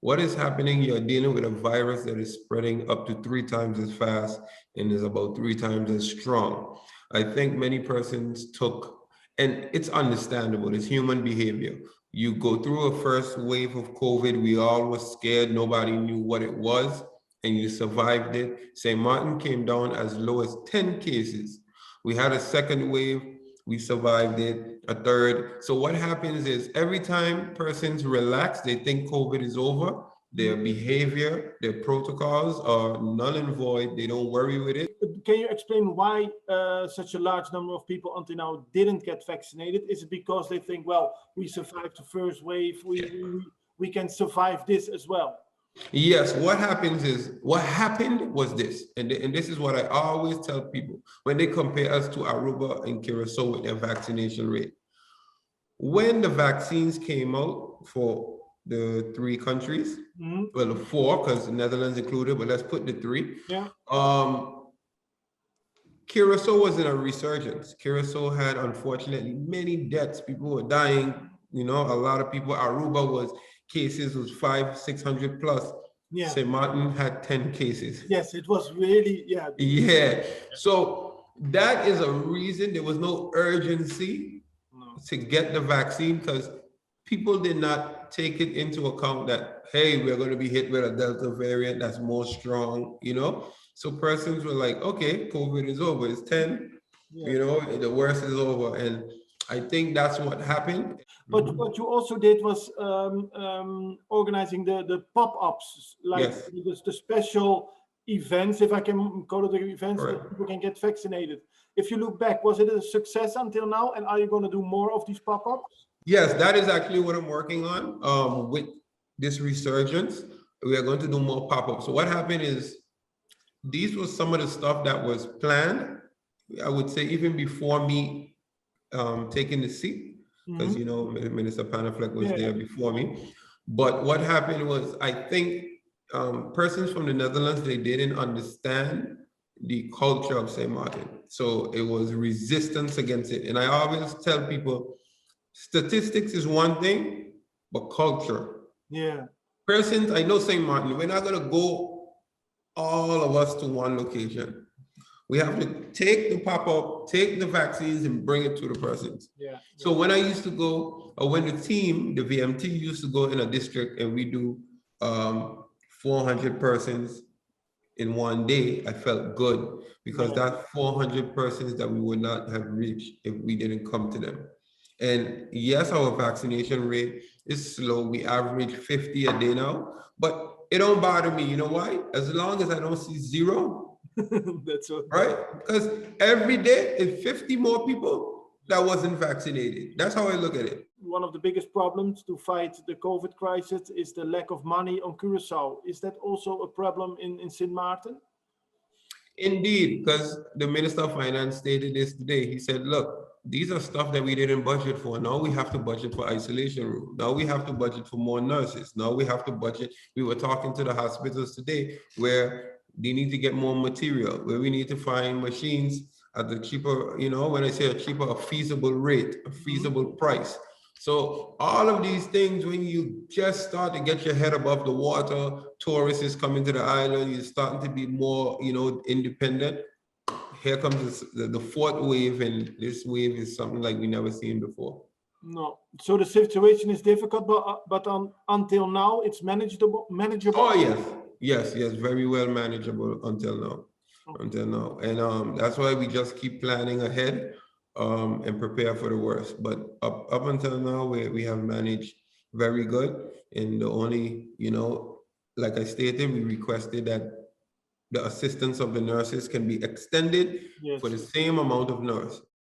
What is happening? You're dealing with a virus that is spreading up to 3 times as fast and is about 3 times as strong. I think many persons took, and it's understandable, it's human behavior. You go through a first wave of COVID, we all were scared, nobody knew what it was, and you survived it. St. Martin came down as low as 10 cases. We had a second wave, we survived it, a third. So what happens is every time persons relax, they think COVID is over, their behavior, their protocols are null and void, they don't worry with it. Can you explain why such a large number of people until now didn't get vaccinated? Is it because they think, well, we survived the first wave, we can survive this as well? Yes, what happened was this, and this is what I always tell people when they compare us to Aruba and Curacao with their vaccination rate. When the vaccines came out for the 3 countries, well, the 4, because the Netherlands included, but let's put the 3. Yeah. Curacao was in a resurgence. Curacao had, unfortunately, many deaths. People were dying, a lot of people. Aruba cases was 500-600 plus. Yeah. St. Martin had 10 cases. Yes, it was really, yeah. Yeah. So that is a reason there was no urgency to get the vaccine, because people did not take it into account that, hey, we're going to be hit with a Delta variant that's more strong, So persons were like, okay, COVID is over. It's 10, the worst is over. And I think that's what happened. But what you also did was organizing the pop-ups, like the special events, if I can call it the events, that people can get vaccinated. If you look back, was it a success until now? And are you going to do more of these pop-ups? Yes, that is actually what I'm working on with this resurgence. We are going to do more pop-ups. So what happened is, these were some of the stuff that was planned, I would say, even before me taking the seat, because Minister Panafleck was there before me. But what happened was, I think persons from the Netherlands, they didn't understand the culture of St. Martin. So it was resistance against it. And I always tell people, statistics is one thing, but culture. Yeah. Persons, I know St. Martin, we're not gonna go all of us to one location. We have to take the pop-up, take the vaccines and bring it to the persons. Yeah. So when I used to go, or when the team, the VMT used to go in a district and we do 400 persons in one day, I felt good, because that's 400 persons that we would not have reached if we didn't come to them. And yes, our vaccination rate is slow. We average 50 a day now, but it don't bother me. You know why? As long as I don't see 0, that's what, right? Because every day is 50 more people that wasn't vaccinated. That's how I look at it. One of the biggest problems to fight the COVID crisis is the lack of money on Curacao. Is that also a problem in St. Martin? Indeed, because the Minister of Finance stated this today. He said, look, these are stuff that we didn't budget for. Now we have to budget for isolation room. Now we have to budget for more nurses. Now we have to budget. We were talking to the hospitals today where they need to get more material, where we need to find machines at the cheaper, when I say a cheaper, a feasible rate, a feasible price. So all of these things, when you just start to get your head above the water, tourists is coming to the island, you're starting to be more, independent. Here comes the 4th wave, and this wave is something like we never seen before. No, so the situation is difficult, but until now it's manageable. Oh yes, very well manageable until now. And that's why we just keep planning ahead and prepare for the worst. But up until now, we have managed very good. And the only, like I stated, we requested that the assistance of the nurses can be extended for the same amount of nurse.